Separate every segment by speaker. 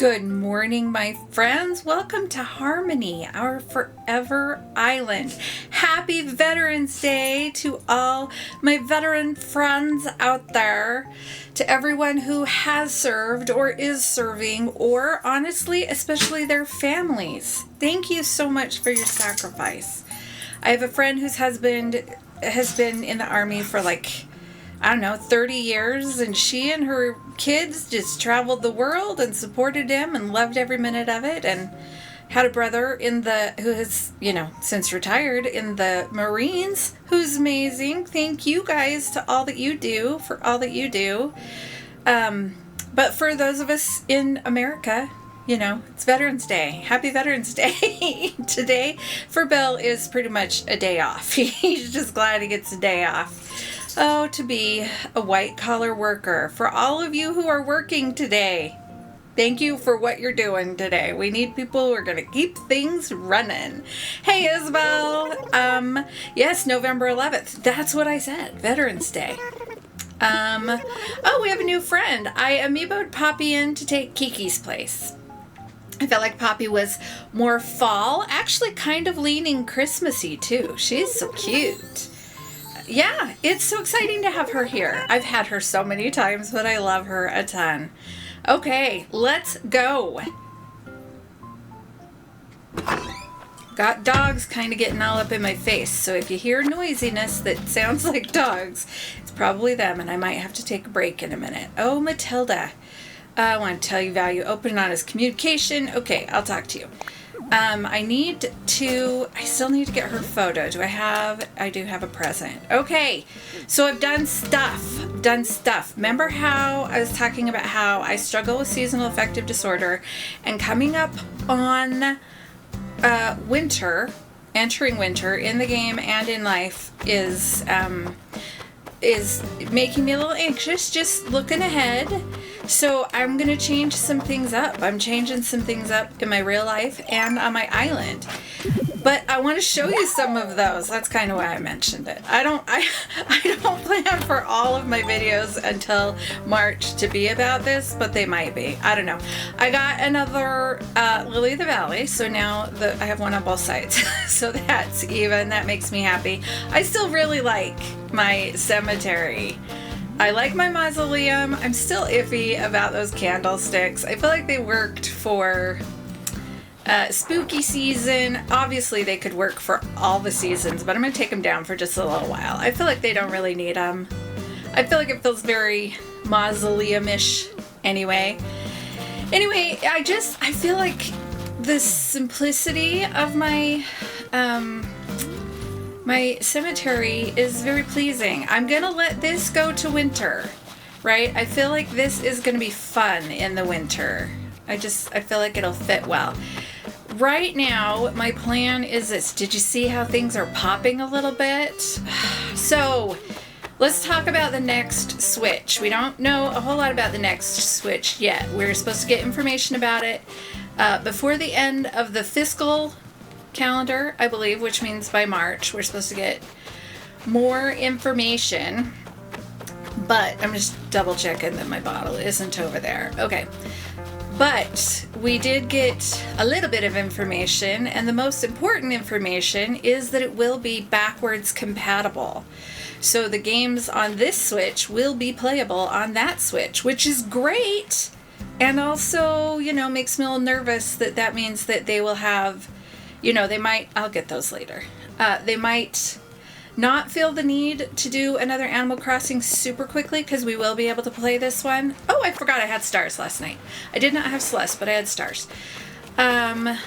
Speaker 1: Good morning, my friends. Welcome to Harmony, our forever island. Happy Veterans Day to all my veteran friends out there, to everyone who has served or is serving, or honestly, especially their families. Thank you so much for your sacrifice. I have a friend whose husband has been in the Army for 30 years, and she and her kids just traveled the world and supported him and loved every minute of it, and had a brother who has, since retired in the Marines, who's amazing. Thank you guys for all that you do. But for those of us in America, it's Veterans Day. Happy Veterans Day. Today for Bill is pretty much a day off. He's just glad he gets a day off. Oh, to be a white-collar worker. For all of you who are working today, thank you for what you're doing today. We need people who are going to keep things running. Hey, Isabel. Yes, November 11th. That's what I said. Veterans Day. We have a new friend. I amoeboed Poppy in to take Kiki's place. I felt like Poppy was more fall, actually kind of leaning Christmassy too. She's so cute. Yeah, it's so exciting to have her here. I've had her so many times, but I love her a ton. Okay, let's go. Got dogs kind of getting all up in my face, so if you hear noisiness that sounds like dogs, it's probably them, and I might have to take a break in a minute. Oh, Matilda. I want to tell you value open and honest communication. Okay, I'll talk to you. I still need to get her photo. I do have a present. Okay, so I've done stuff. Remember how I was talking about how I struggle with seasonal affective disorder, and coming up on entering winter in the game and in life is making me a little anxious, just looking ahead. So I'm going to change some things up. I'm changing some things up in my real life and on my island. But I want to show you some of those. That's kind of why I mentioned it. I don't plan for all of my videos until March to be about this, but they might be. I don't know. I got another Lily of the Valley, so now I have one on both sides. So that's even. That makes me happy. I still really like my cemetery. I like my mausoleum. I'm still iffy about those candlesticks. I feel like they worked for spooky season. Obviously, they could work for all the seasons, but I'm going to take them down for just a little while. I feel like they don't really need them. I feel like it feels very mausoleum-ish anyway. Anyway, I feel like the simplicity of my cemetery is very pleasing. I'm going to let this go to winter, right? I feel like this is going to be fun in the winter. I feel like it'll fit well. Right now, my plan is this. Did you see how things are popping a little bit? So, let's talk about the next switch. We don't know a whole lot about the next switch yet. We're supposed to get information about it before the end of the fiscal calendar, I believe, which means by March we're supposed to get more information. But I'm just double checking that my bottle isn't over there. Okay. But we did get a little bit of information, and the most important information is that it will be backwards compatible. So the games on this Switch will be playable on that Switch, which is great. And also, makes me a little nervous that means that they will have, I'll get those later. They might not feel the need to do another Animal Crossing super quickly, because we will be able to play this one. Oh, I forgot I had stars last night. I did not have Celeste, but I had stars. But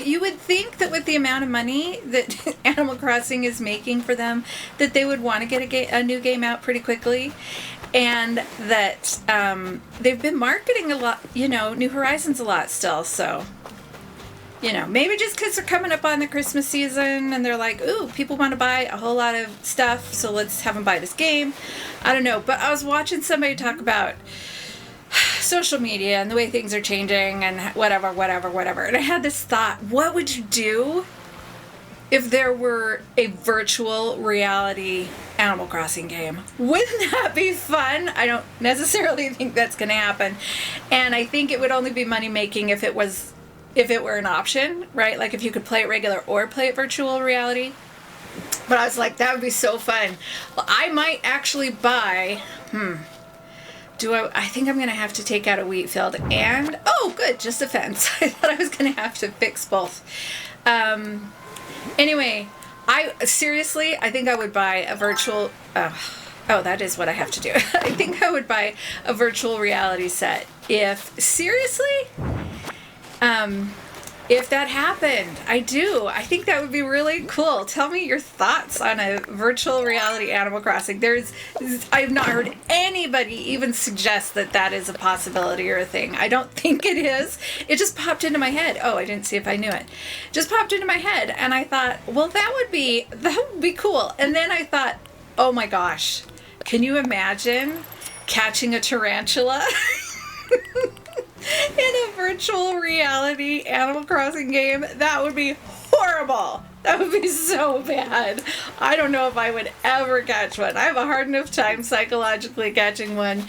Speaker 1: you would think that with the amount of money that Animal Crossing is making for them, that they would want to get a new game out pretty quickly. And that they've been marketing a lot, New Horizons a lot still, so maybe just because they're coming up on the Christmas season and they're like, ooh, people want to buy a whole lot of stuff, so let's have them buy this game. I don't know, but I was watching somebody talk about social media and the way things are changing and whatever. And I had this thought, what would you do if there were a virtual reality Animal Crossing game. Wouldn't that be fun? I don't necessarily think that's going to happen. And I think it would only be money making if it were an option, right? Like if you could play it regular or play it virtual reality. But I was like, that would be so fun. Well, I might actually buy, I think I'm going to have to take out a wheat field and, oh, good, just a fence. I thought I was going to have to fix both. Anyway, I think I would buy a virtual, that is what I have to do. I think I would buy a virtual reality set if that happened. I think that would be really cool. Tell me your thoughts on a virtual reality Animal Crossing. I have not heard anybody even suggest that is a possibility or a thing. I don't think it is. It just popped into my head. Oh, I didn't see if I knew it. Just popped into my head, and I thought, well, that would be cool. And then I thought, oh my gosh, can you imagine catching a tarantula? In a virtual reality Animal Crossing game? That would be horrible. That would be so bad. I don't know if I would ever catch one. I have a hard enough time psychologically catching one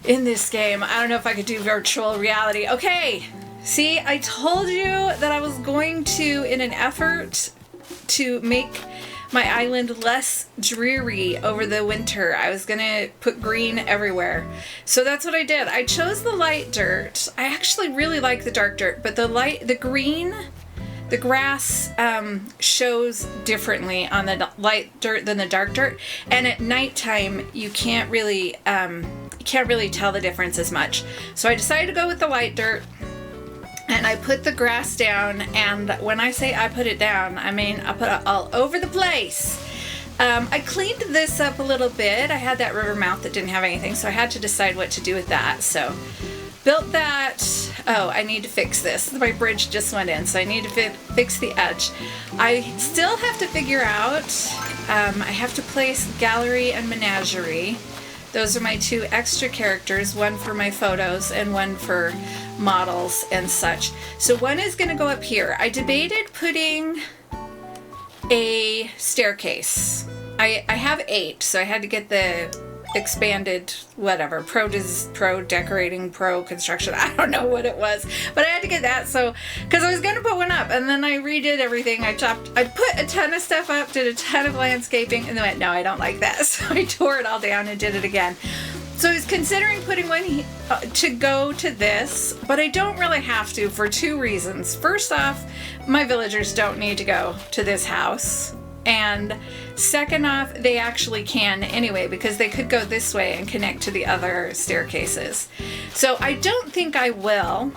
Speaker 1: in this game. I don't know if I could do virtual reality. Okay, see, I told you that I was going to, in an effort to make my island less dreary over the winter, I was gonna put green everywhere. So that's what I did. I chose the light dirt. I actually really like the dark dirt, but the green, the grass shows differently on the light dirt than the dark dirt. And at nighttime, you can't really tell the difference as much. So I decided to go with the light dirt. And I put the grass down, and when I say I put it down, I mean I put it all over the place. I cleaned this up a little bit. I had that river mouth that didn't have anything, so I had to decide what to do with that. So built that. Oh, I need to fix this. My bridge just went in, so I need to fix the edge. I still have to figure out, I have to place gallery and menagerie. Those are my two extra characters, one for my photos and one for models and such. So one is going to go up here. I debated putting a staircase. I have 8, so I had to get the expanded whatever, pro decorating, pro construction, I don't know what it was, but I had to get that, so because I was going to put one up, and then I redid everything. I put a ton of stuff up, did a ton of landscaping, and then went, no, I don't like that, so I tore it all down and did it again. So I was considering putting one to go to this, but I don't really have to for 2 reasons. First off, my villagers don't need to go to this house. And second off, they actually can anyway, because they could go this way and connect to the other staircases. So I don't think I will,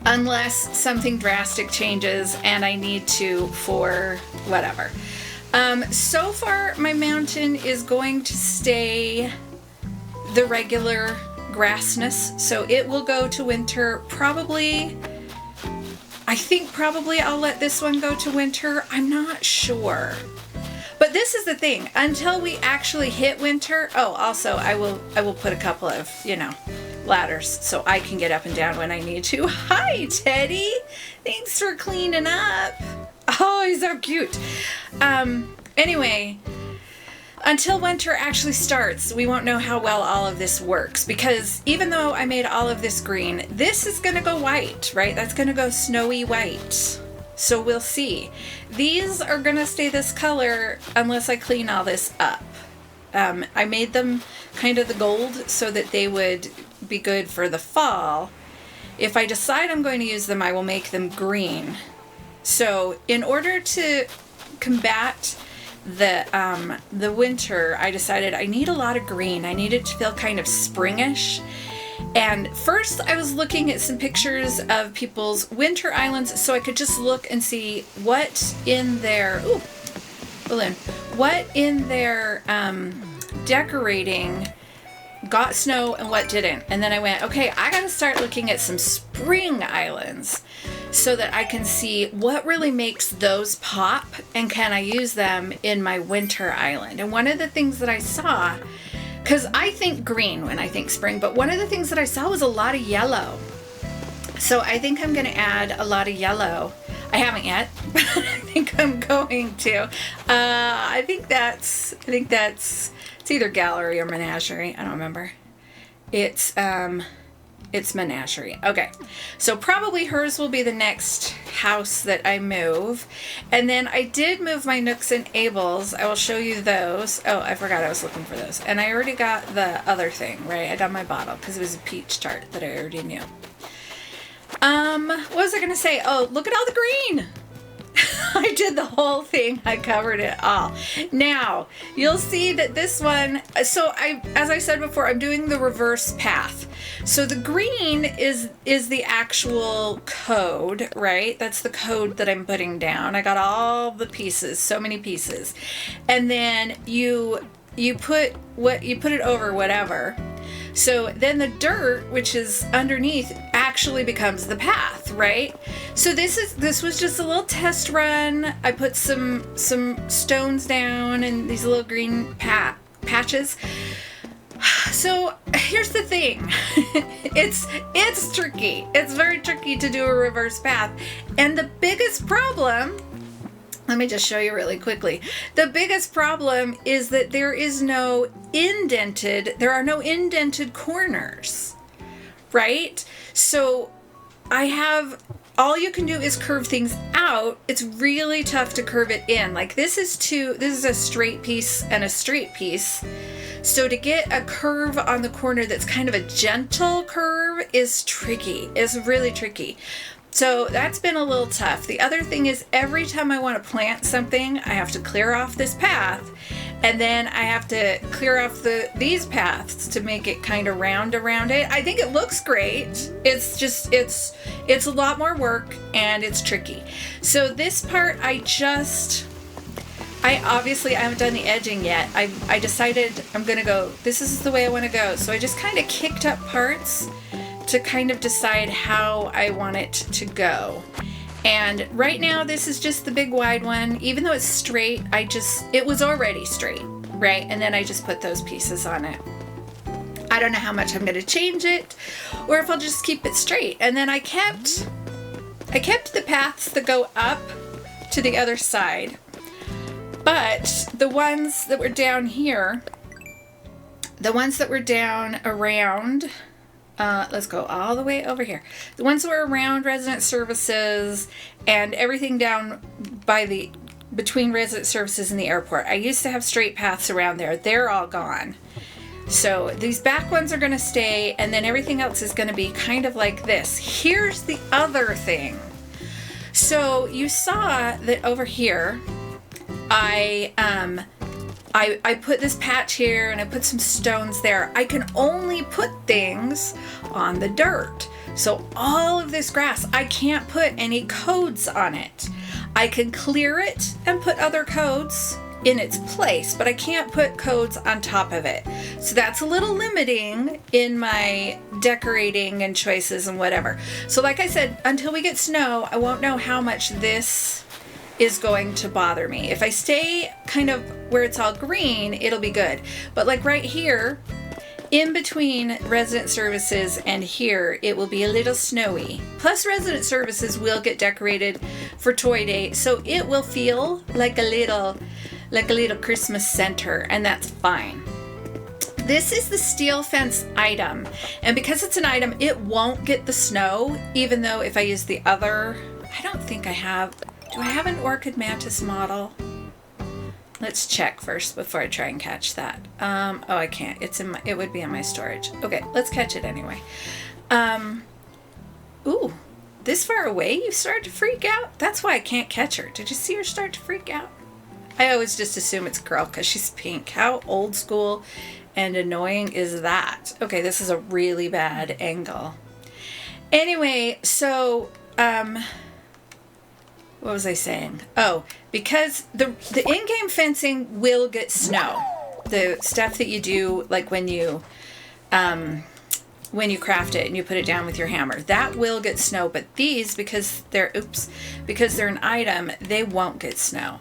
Speaker 1: unless something drastic changes and I need to for whatever. So far, my mountain is going to stay the regular grassness, so it will go to winter probably. I think probably I'll let this one go to winter. I'm not sure. But this is the thing. Until we actually hit winter. Oh, also I will put a couple of, ladders so I can get up and down when I need to. Hi, Teddy. Thanks for cleaning up. Oh, he's so cute. Anyway, until winter actually starts, we won't know how well all of this works, because even though I made all of this green, this is going to go white, right? That's going to go snowy white. So we'll see. These are going to stay this color unless I clean all this up. I made them kind of the gold so that they would be good for the fall. If I decide I'm going to use them, I will make them green. So in order to combat the winter, I decided I need a lot of green. I need it to feel kind of springish. And first I was looking at some pictures of people's winter islands so I could just look and see what in their decorating got snow and what didn't. And then I went, okay, I gotta start looking at some spring islands so that I can see what really makes those pop and can I use them in my winter island. And one of the things that I saw, because I think green when I think spring, but one of the things that I saw was a lot of yellow. So I think I'm going to add a lot of yellow. I haven't yet, but I think I'm going to. I think that's it's either gallery or menagerie. I don't remember. It's menagerie. Okay. So probably hers will be the next house that I move. And then I did move my Nooks and Ables. I will show you those. Oh, I forgot I was looking for those. And I already got the other thing, right? I got my bottle because it was a peach tart that I already knew. What was I going to say? Oh, look at all the green. I did the whole thing. I covered it all. Now, you'll see that this one, so as I said before, I'm doing the reverse path. So the green is the actual code, right? That's the code that I'm putting down. I got all the pieces, so many pieces. And then you put it over whatever. So then the dirt, which is underneath, actually becomes the path, right? So this was just a little test run. I put some stones down and these little green patches. So here's the thing. It's tricky. It's very tricky to do a reverse path. And the biggest problem, let me just show you really quickly. The biggest problem is that there are no indented corners, right? So all you can do is curve things out. It's really tough to curve it in. Like this is a straight piece and a straight piece. So to get a curve on the corner that's kind of a gentle curve is tricky. It's really tricky. So that's been a little tough. The other thing is every time I want to plant something, I have to clear off this path, and then I have to clear off these paths to make it kind of round around it. I think it looks great. It's just, it's a lot more work and it's tricky. So this part I haven't done the edging yet. I decided I'm going to go, this is the way I want to go. So I just kind of kicked up parts to kind of decide how I want it to go. And right now this is just the big wide one. Even though it's straight, it was already straight, right? And then I just put those pieces on it. I don't know how much I'm going to change it or if I'll just keep it straight. And then I kept the paths that go up to the other side. But the ones that were down here, the ones that were down around, let's go all the way over here. The ones that were around resident services and everything down between resident services and the airport. I used to have straight paths around there. They're all gone. So these back ones are going to stay, and then everything else is going to be kind of like this. Here's the other thing. So you saw that over here, I put this patch here and I put some stones there. I can only put things on the dirt. So all of this grass, I can't put any codes on it. I can clear it and put other codes in its place, but I can't put codes on top of it. So that's a little limiting in my decorating and choices and whatever. So like I said, until we get snow, I won't know how much this is going to bother me. If I stay kind of where it's all green, it'll be good. But like right here, in between resident services and here, it will be a little snowy. Plus resident services will get decorated for Toy Day, so it will feel like a little Christmas center, and that's fine. This is the steel fence item, and because it's an item, it won't get the snow, even though if I use the other, I don't think I have. Do I have an orchid mantis model? Let's check first before I try and catch that. Oh, I can't. It would be in my storage. Okay, let's catch it anyway. Ooh, this far away you start to freak out? That's why I can't catch her. Did you see her start to freak out? I always just assume it's a girl because she's pink. How old school and annoying is that? Okay, this is a really bad angle. Anyway, so, what was I saying? Oh, because the in-game fencing will get snow. The stuff that you do, like when you craft it and you put it down with your hammer, that will get snow. But these, because they're an item, they won't get snow.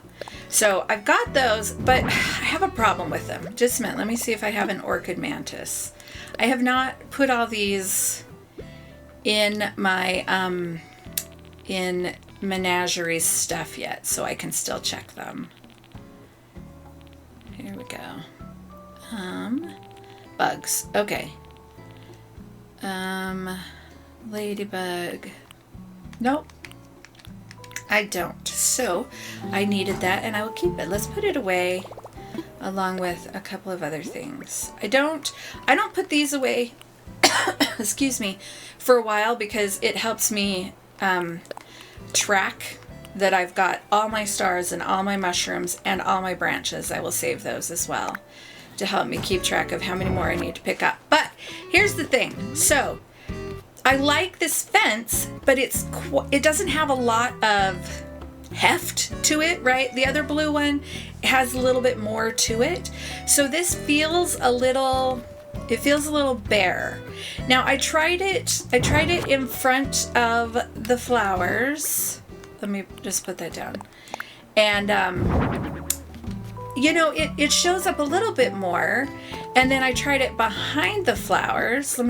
Speaker 1: So I've got those, but I have a problem with them. Just a minute. Let me see if I have an orchid mantis. I have not put all these in my menagerie stuff yet, so I can still check them. Here we go. Bugs. Okay. Ladybug. Nope. I don't. So I needed that and I will keep it. Let's put it away along with a couple of other things. I don't put these away excuse me, for a while because it helps me track that I've got all my stars and all my mushrooms and all my branches. I will save those as well to help me keep track of how many more I need to pick up. But here's the thing. So I like this fence, but it doesn't have a lot of heft to it, right? The other blue one has a little bit more to it. So this feels a little bare. Now I tried it in front of the flowers. Let me just put that down. And you know, it shows up a little bit more. And then I tried it behind the flowers. I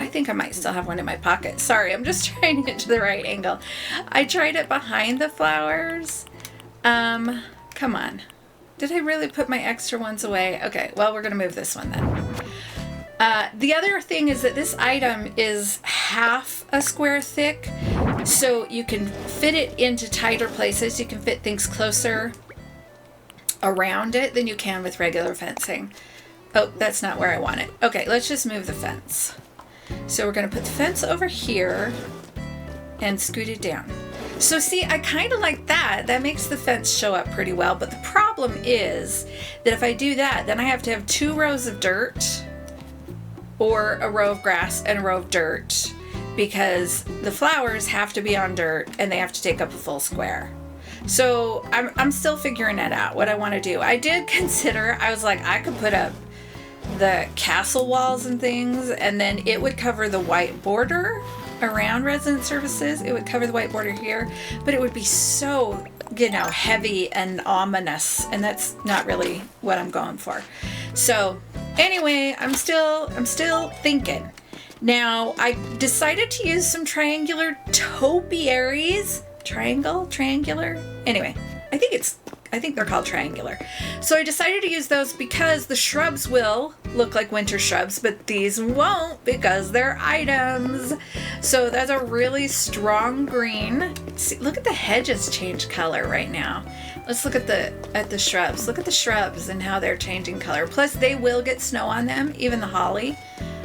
Speaker 1: think I might still have one in my pocket. Sorry, I'm just trying to get to the right angle. I tried it behind the flowers. Come on. Did I really put my extra ones away? Okay, well, we're gonna move this one then. The other thing is that this item is half a square thick, so you can fit it into tighter places. You can fit things closer around it than you can with regular fencing. Oh, that's not where I want it. Okay, let's just move the fence. So we're gonna put the fence over here and scoot it down. So see, I kind of like that. That makes the fence show up pretty well, but the problem is that if I do that, then I have to have 2 rows of dirt or a row of grass and a row of dirt because the flowers have to be on dirt and they have to take up a full square. So I'm still figuring it out, what I want to do. I did consider, I was like, I could put up the castle walls and things, and then it would cover the white border around resident services. It would cover the white border here, but it would be so, you know, heavy and ominous, and that's not really what I'm going for. So anyway, I'm still thinking. Now I decided to use some triangular topiaries. Triangular. Anyway, I think they're called triangular. So I decided to use those because the shrubs will look like winter shrubs, but these won't because they're items. So that's a really strong green. See, look at the hedges change color right now. Let's look at the shrubs. Look at the shrubs and how they're changing color. Plus they will get snow on them, even the holly.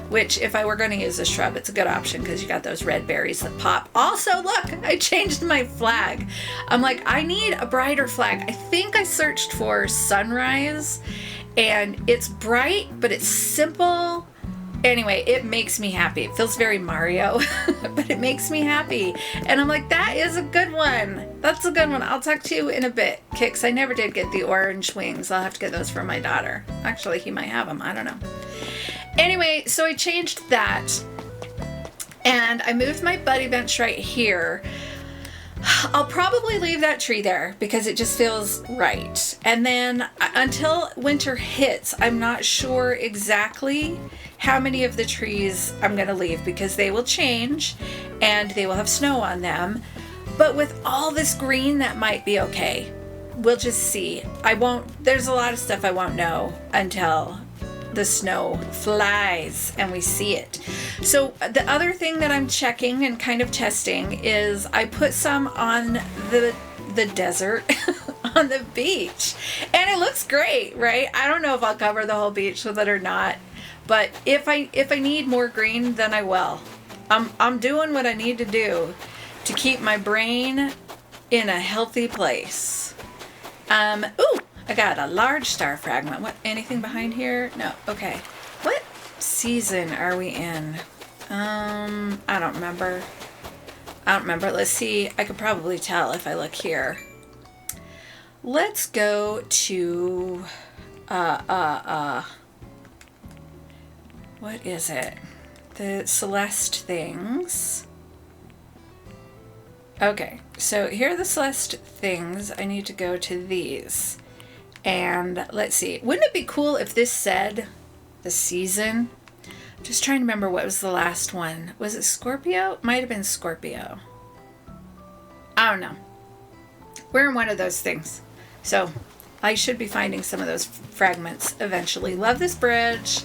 Speaker 1: Which, if I were going to use a shrub, it's a good option because you got those red berries that pop. Also, look, I changed my flag. I'm like, I need a brighter flag. I think I searched for sunrise, and it's bright, but it's simple. Anyway, it makes me happy. It feels very Mario, but it makes me happy. And I'm like, that is a good one. That's a good one. I'll talk to you in a bit, Kix. I never did get the orange wings. I'll have to get those for my daughter. Actually, he might have them. I don't know. Anyway, so I changed that and I moved my buddy bench right here. I'll probably leave that tree there because it just feels right. And then until winter hits, I'm not sure exactly how many of the trees I'm going to leave because they will change and they will have snow on them. But with all this green, that might be okay. We'll just see. There's a lot of stuff I won't know until the snow flies and we see it. So the other thing that I'm checking and kind of testing is I put some on the desert on the beach and it looks great, right? I don't know if I'll cover the whole beach with it or not, but if I need more green, then I will. I'm doing what I need to do to keep my brain in a healthy place. Ooh, I got a large star fragment. What? Anything behind here? No. Okay. What season are we in? I don't remember. Let's see. I could probably tell if I look here. Let's go to what is it? The Celeste things. Okay. So here are the Celeste things. I need to go to these. And let's see. Wouldn't it be cool if this said the season? Just trying to remember what was the last one. Was it Scorpio? Might have been Scorpio. I don't know. We're in one of those things. So I should be finding some of those fragments eventually. Love this bridge.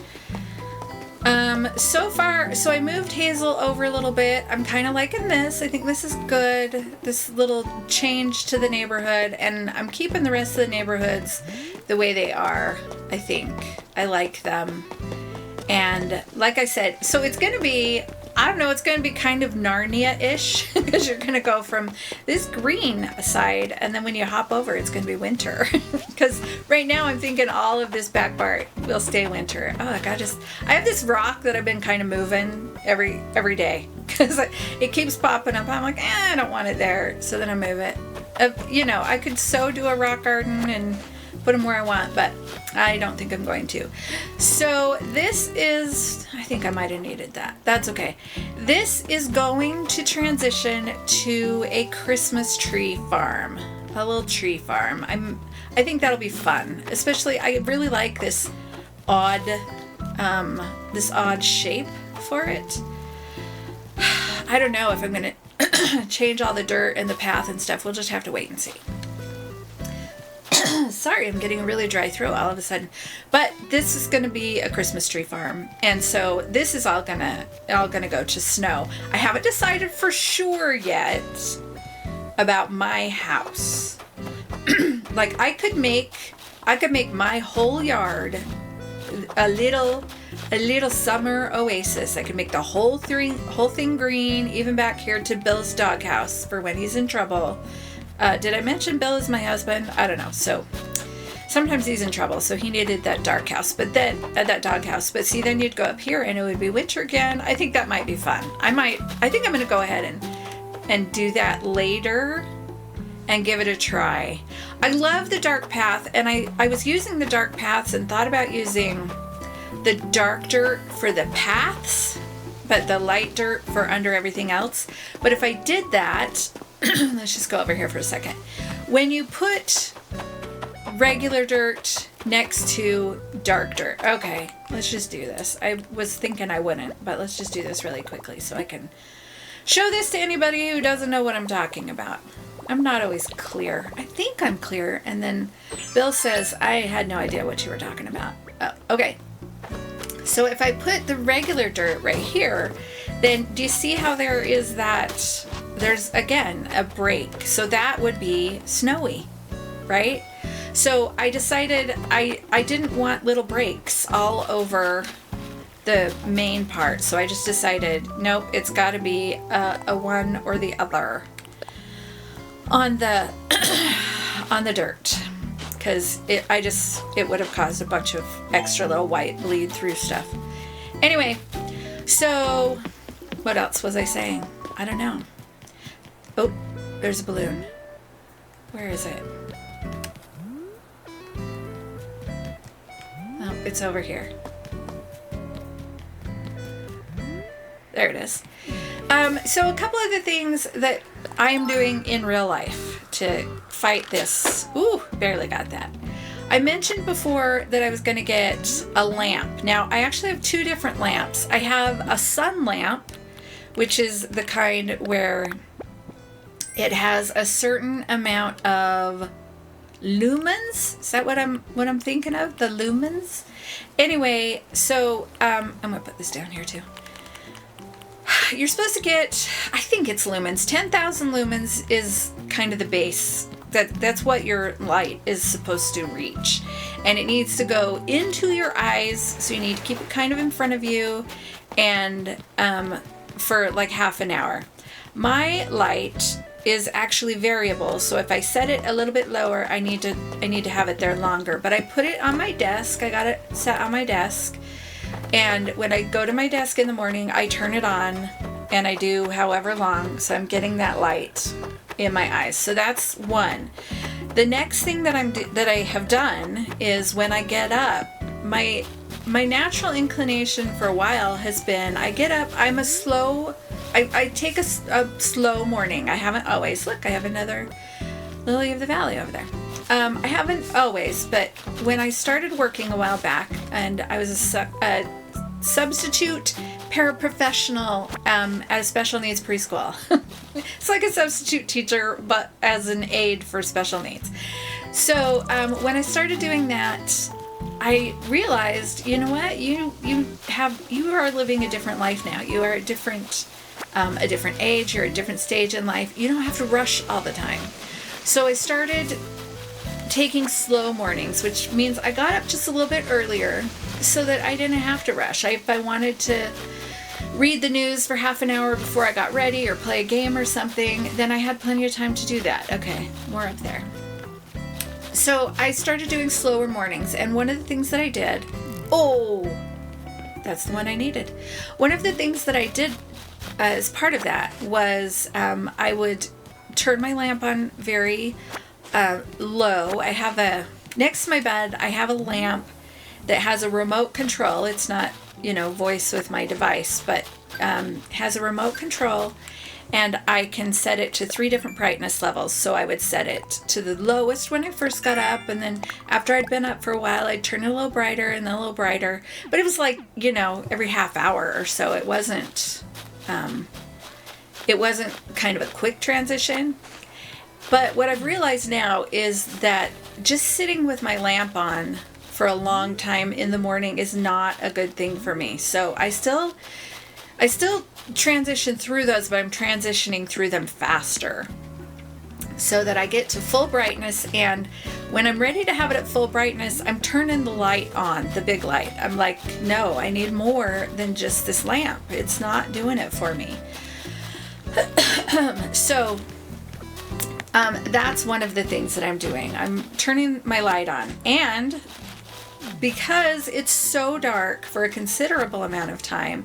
Speaker 1: So far, so I moved Hazel over a little bit. I'm kind of liking this. I think this is good. This little change to the neighborhood, and I'm keeping the rest of the neighborhoods the way they are. I think I like them. And like I said, so it's going to be, I don't know, it's going to be kind of Narnia-ish because you're going to go from this green side, and then when you hop over, it's going to be winter. Because right now I'm thinking all of this back part will stay winter. Oh, I have this rock that I've been kind of moving every day because it keeps popping up. I'm like, I don't want it there. So then I move it. I could so do a rock garden and put them where I want, but I don't think I'm going to. So this is, I think I might have needed that. That's okay. This is going to transition to a Christmas tree farm, a little tree farm. I think that'll be fun. Especially, I really like this odd shape for it. I don't know if I'm gonna change all the dirt and the path and stuff. We'll just have to wait and see. Sorry, I'm getting a really dry throat all of a sudden. But this is going to be a Christmas tree farm, and so this is all gonna go to snow. I haven't decided for sure yet about my house. Like I could make my whole yard a little summer oasis. I could make the whole thing green, even back here to Bill's doghouse for when he's in trouble. Did I mention Bill is my husband? I don't know. So sometimes he's in trouble, so he needed that dark house, but then that dog house. But see, then you'd go up here and it would be winter again. I think that might be fun. I think I'm going to go ahead and do that later and give it a try. I love the dark path, and I was using the dark paths and thought about using the dark dirt for the paths, but the light dirt for under everything else. But if I did that, let's just go over here for a second. When you put regular dirt next to dark dirt, okay, let's just do this. I was thinking I wouldn't, but let's just do this really quickly so I can show this to anybody who doesn't know what I'm talking about. I'm not always clear. I think I'm clear, and then Bill says, I had no idea what you were talking about. Oh, okay. So if I put the regular dirt right here, then do you see how there is that, there's again a break. So that would be snowy, right? So I decided I didn't want little breaks all over the main part. So I just decided, nope, it's got to be a one or the other on the on the dirt, because it would have caused a bunch of extra little white bleed through stuff. Anyway, so what else was I saying? I don't know. Oh, there's a balloon. Where is it? Oh, it's over here. There it is. So a couple of the things that I am doing in real life to fight this. Ooh, barely got that. I mentioned before that I was going to get a lamp. Now, I actually have two different lamps. I have a sun lamp, which is the kind where it has a certain amount of lumens. Is that what I'm thinking of? The lumens? Anyway, so I'm going to put this down here too. You're supposed to get, I think it's lumens. 10,000 lumens is kind of the base. That's what your light is supposed to reach. And it needs to go into your eyes, so you need to keep it kind of in front of you, and for like half an hour. My light is actually variable, so if I set it a little bit lower, I need to have it there longer. But I put it on my desk. I got it set on my desk. And when I go to my desk in the morning, I turn it on and I do however long. So I'm getting that light in my eyes. So that's one. The next thing that I have done is when I get up, my natural inclination for a while has been, I get up, I take a slow morning. I haven't always. Look, I have another lily of the valley over there. I haven't always, but when I started working a while back, and I was a substitute paraprofessional at a special needs preschool. It's like a substitute teacher, but as an aide for special needs. So when I started doing that, I realized, you know what? You are living a different life now. You are a different age. You're a different stage in life. You don't have to rush all the time. So I started taking slow mornings, which means I got up just a little bit earlier so that I didn't have to rush. If I wanted to read the news for half an hour before I got ready or play a game or something, then I had plenty of time to do that. Okay, more up there. So I started doing slower mornings, and one of the things that I did, that's the one I needed. One of the things that I did as part of that was I would turn my lamp on very low. Next to my bed, I have a lamp that has a remote control. It's not, voice with my device, but has a remote control, and I can set it to 3 different brightness levels. So I would set it to the lowest when I first got up, and then after I'd been up for a while, I'd turn it a little brighter and then a little brighter. But it was like, every half hour or so. It wasn't kind of a quick transition. But what I've realized now is that just sitting with my lamp on for a long time in the morning is not a good thing for me. So I still transition through those, but I'm transitioning through them faster so that I get to full brightness. And when I'm ready to have it at full brightness, I'm turning the light on, the big light. I'm like, no, I need more than just this lamp. It's not doing it for me. So that's one of the things that I'm doing. I'm turning my light on. And because it's so dark for a considerable amount of time,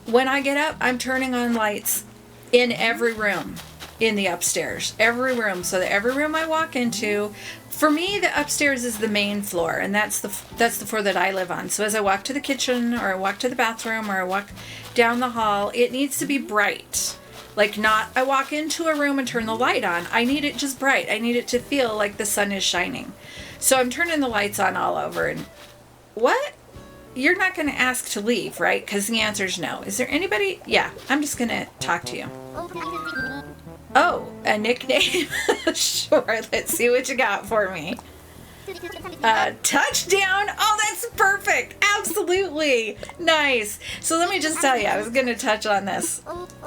Speaker 1: when I get up, I'm turning on lights in every room in the upstairs. Every room. So that every room I walk into, for me, the upstairs is the main floor, and that's the floor that I live on. So as I walk to the kitchen, or I walk to the bathroom, or I walk down the hall, it needs to be bright. Like, not I walk into a room and turn the light on. I need it just bright. I need it to feel like the sun is shining. So I'm turning the lights on all over. And what? You're not going to ask to leave, right? Because the answer is no. Is there anybody? Yeah, I'm just going to talk to you. Oh, a nickname? Sure, let's see what you got for me. Touchdown. Oh, that's perfect. Absolutely. Nice. So let me just tell you, I was going to touch on this.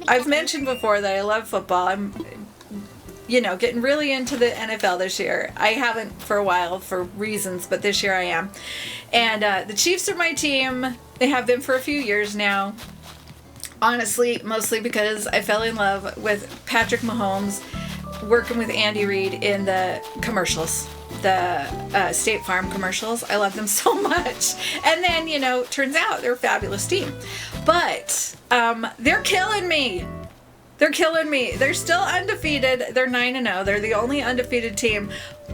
Speaker 1: I've mentioned before that I love football. I'm, getting really into the NFL this year. I haven't for a while for reasons, but this year I am. And the Chiefs are my team. They have been for a few years now. Honestly, mostly because I fell in love with Patrick Mahomes working with Andy Reid in the commercials. The State Farm commercials. I love them so much. And then, turns out they're a fabulous team. But they're killing me. They're killing me. They're still undefeated. They're 9-0. They're the only undefeated team.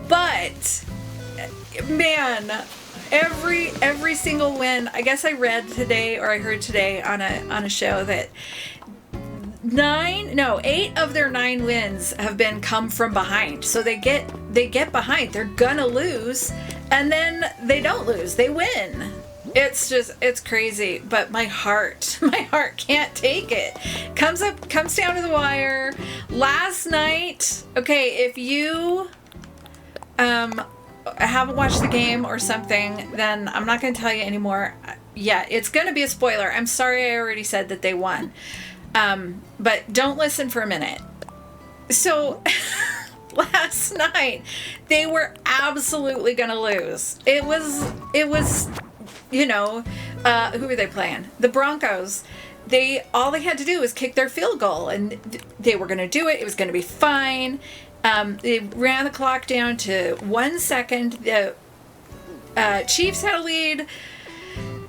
Speaker 1: But, man, every single win. I guess I read today, or I heard today on a show that 8 of their 9 wins have been come from behind. So they get behind. They're gonna lose, and then they don't lose. They win. It's crazy. But my heart can't take it. Comes down to the wire. Last night, okay, if you haven't watched the game or something, then I'm not gonna tell you anymore. Yeah, it's gonna be a spoiler. I'm sorry I already said that they won. But don't listen for a minute. So last night they were absolutely going to lose. It was, who were they playing? The Broncos. All they had to do was kick their field goal, and they were going to do it. It was going to be fine. They ran the clock down to 1 second. The Chiefs had a lead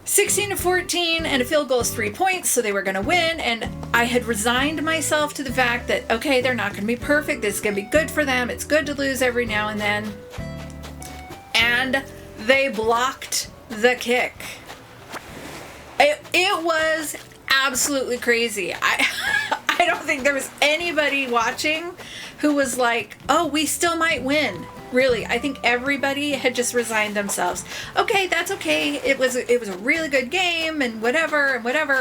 Speaker 1: 16-14, and a field goal is 3 points, so they were going to win. And I had resigned myself to the fact that, okay, they're not going to be perfect. This is going to be good for them. It's good to lose every now and then. And they blocked the kick. It was absolutely crazy. I don't think there was anybody watching who was like, oh, we still might win. Really, I think everybody had just resigned themselves. Okay, that's okay. It was a really good game and whatever,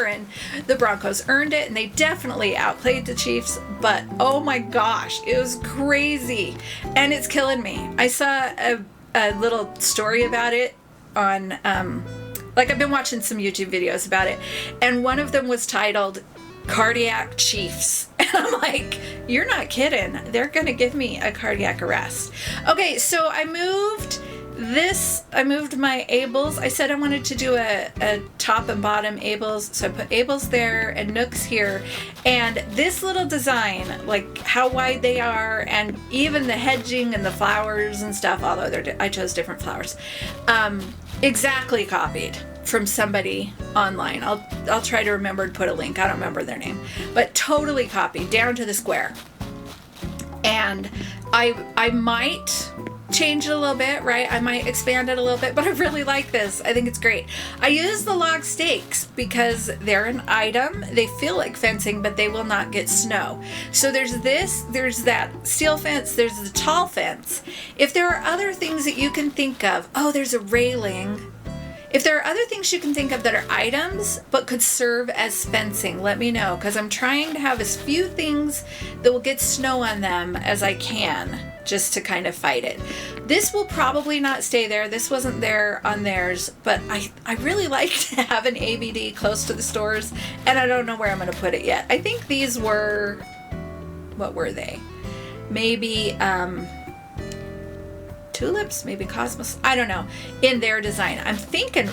Speaker 1: and the Broncos earned it, and they definitely outplayed the Chiefs. But oh my gosh, it was crazy, and it's killing me. I saw a little story about it on like I've been watching some YouTube videos about it, and one of them was titled Cardiac Chiefs. And I'm like, you're not kidding. They're going to give me a cardiac arrest. Okay, so I moved my Ables. I said I wanted to do a top and bottom Ables. So I put Ables there and nooks here. And this little design, like how wide they are, and even the hedging and the flowers and stuff, although I chose different flowers, exactly copied from somebody online. I'll try to remember to put a link. I don't remember their name, but totally copied down to the square. And I might change it a little bit, right? I might expand it a little bit, but I really like this. I think it's great. I use the log stakes because they're an item. They feel like fencing, but they will not get snow. So there's that steel fence, there's the tall fence. If there are other things that you can think of, there's a railing. If there are other things you can think of that are items but could serve as fencing, let me know, because I'm trying to have as few things that will get snow on them as I can, just to kind of fight it. This will probably not stay there. This wasn't there on theirs, but I really like to have an ABD close to the stores, and I don't know where I'm going to put it yet. I think these were, what were they? Maybe tulips, maybe cosmos, I don't know, in their design. I'm thinking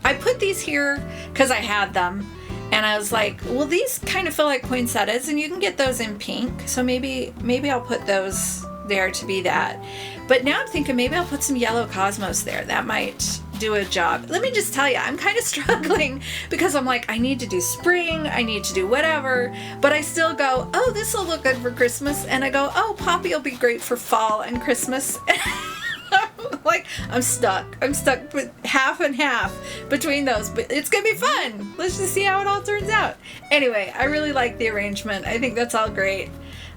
Speaker 1: I put these here because I had them, and I was like, well, these kind of feel like poinsettias, and you can get those in pink, so maybe I'll put those there to be that. But now I'm thinking maybe I'll put some yellow cosmos there. That might do a job. Let me just tell you, I'm kind of struggling because I'm like, I need to do spring, I need to do whatever, but I still go, oh, this will look good for Christmas, and I go, oh, poppy will be great for fall and Christmas. Like, I'm stuck with half and half between those, but it's gonna be fun. Let's just see how it all turns out. Anyway, I really like the arrangement. I think that's all great.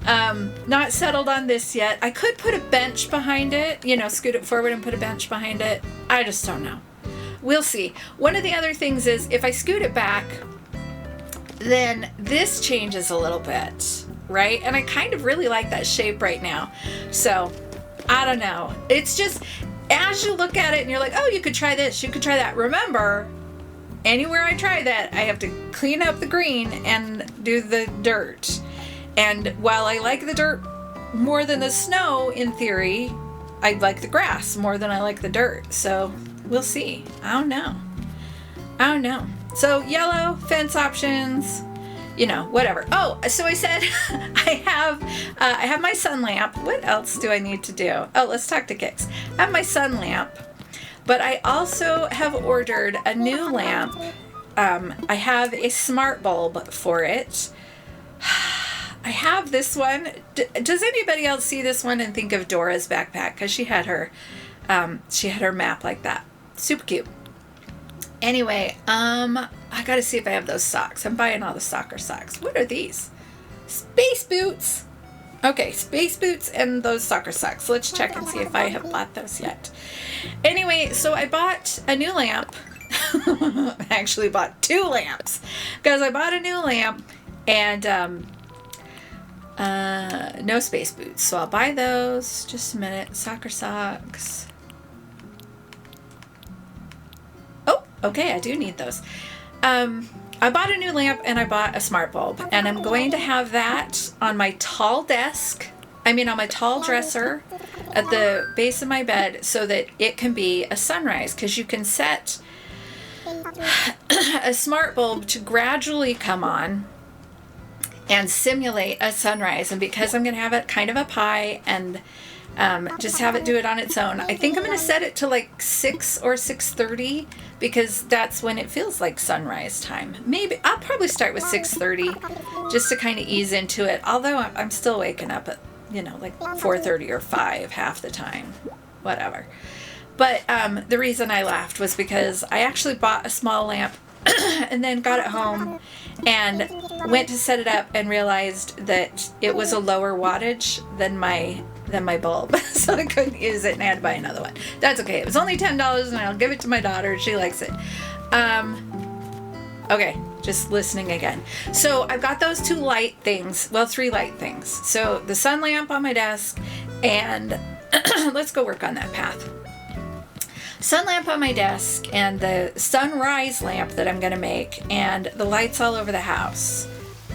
Speaker 1: Not settled on this yet. I could put a bench behind it, scoot it forward and put a bench behind it. I just don't know. We'll see. One of the other things is if I scoot it back, then this changes a little bit, right? And I kind of really like that shape right now. So I don't know. It's just, as you look at it and you're like, oh, you could try this, you could try that. Remember, anywhere I try that, I have to clean up the green and do the dirt. And while I like the dirt more than the snow, in theory, I like the grass more than I like the dirt. So we'll see. I don't know. So yellow, fence options, whatever. Oh, so I said I have my sun lamp. What else do I need to do? Oh, let's talk to Kix. I have my sun lamp, but I also have ordered a new lamp. I have a smart bulb for it. I have this one. Does anybody else see this one and think of Dora's backpack? Because she had her map like that. Super cute. Anyway, I gotta see if I have those socks. I'm buying all the soccer socks. What are these? Space boots. Okay, space boots and those soccer socks. Let's check and see if I have bought those yet. Anyway, so I bought a new lamp. I actually bought 2 lamps because I bought a new lamp and no space boots. So I'll buy those. Just a minute. Soccer socks. Oh, okay, I do need those. I bought a new lamp and I bought a smart bulb, and I'm going to have that on my tall on my tall dresser at the base of my bed so that it can be a sunrise, because you can set a smart bulb to gradually come on and simulate a sunrise. And because I'm going to have it kind of up high and just have it do it on its own, I think I'm going to set it to like 6 or 6:30 because that's when it feels like sunrise time. Maybe I'll probably start with 6:30 just to kind of ease into it. Although I'm still waking up at, like 4:30 or 5 half the time, whatever. But the reason I laughed was because I actually bought a small lamp and then got it home and went to set it up and realized that it was a lower wattage than than my bulb. So I couldn't use it and I had to buy another one. That's okay. It was only $10 and I'll give it to my daughter. She likes it. Okay, just listening again. So I've got those 2 light things. Well, 3 light things. So the sun lamp on my desk and let's go work on that path. Sun lamp on my desk and the sunrise lamp that I'm going to make and the lights all over the house.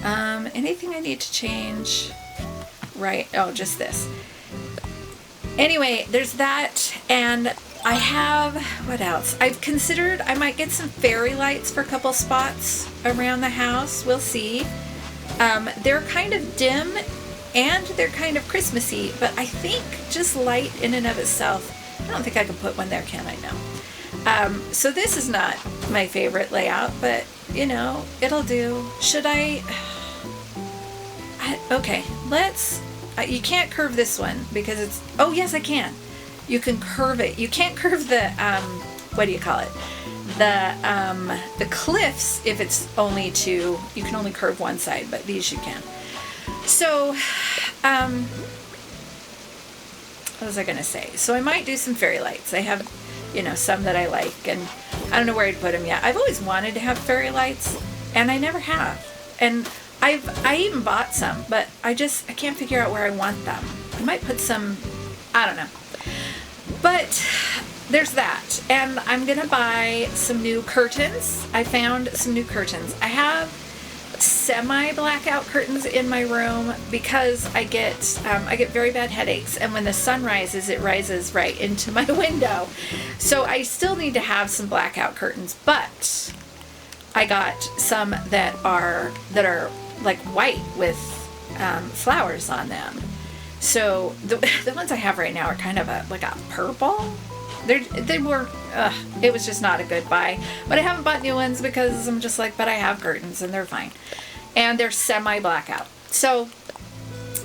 Speaker 1: Anything I need to change? Right. Oh, just this. Anyway, there's that. And I have, what else? I've considered I might get some fairy lights for a couple spots around the house. We'll see. They're kind of dim and they're kind of Christmassy, but I think just light in and of itself, I don't think I can put one there, can I? No. So this is not my favorite layout, but you know, it'll do. Should I okay, let's, you can't curve this one because it's, oh yes I can. You can curve it. You can't curve the, what do you call it? The cliffs, if it's only 2, you can only curve one side, but these you can. So, what was I going to say? So I might do some fairy lights. I have, you know, some that I like, and I don't know where I'd put them yet. I've always wanted to have fairy lights, and I never have. And I even bought some, but I can't figure out where I want them. I might put some, I don't know. But there's that. And I'm going to buy some new curtains. I found some new curtains. I have semi-blackout curtains in my room because I get very bad headaches, and when the sun rises, it rises right into my window. So I still need to have some blackout curtains, but I got some that are like white with flowers on them. So the ones I have right now are kind of like a purple. They were, it was just not a good buy. But I haven't bought new ones because I'm just like, but I have curtains and they're fine. And they're semi-blackout. So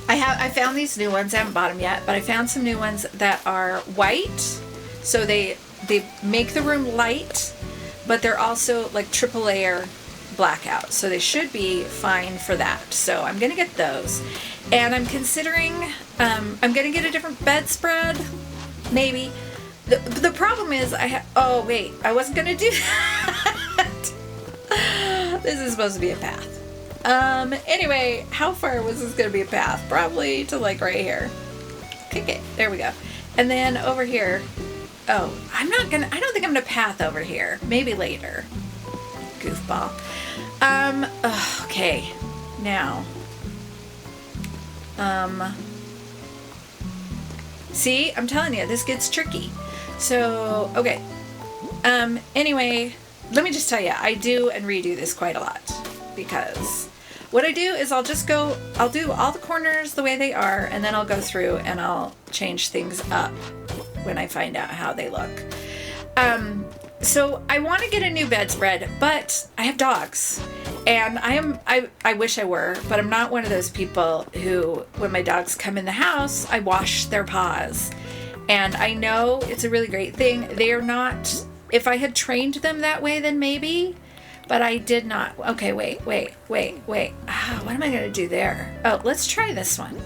Speaker 1: I found these new ones. I haven't bought them yet, but I found some new ones that are white. So they make the room light, but they're also like triple layer blackout. So they should be fine for that. So I'm going to get those. And I'm considering, I'm going to get a different bedspread, maybe. The problem is oh wait, I wasn't going to do that. This is supposed to be a path. Anyway, how far was this going to be a path? Probably to like right here. Kick it. There we go. And then over here, oh, I don't think I'm going to path over here. Maybe later. Goofball. Okay. Now. See, I'm telling you, this gets tricky. So, okay. Anyway, let me just tell you, I do and redo this quite a lot, because what I do is I'll do all the corners the way they are, and then I'll go through and I'll change things up when I find out how they look. So I want to get a new bedspread, but I have dogs. And I wish I were, but I'm not one of those people who, when my dogs come in the house, I wash their paws. And I know it's a really great thing. They are not, if I had trained them that way, then maybe, but I did not. Okay, wait. What am I going to do there? Oh, let's try this one.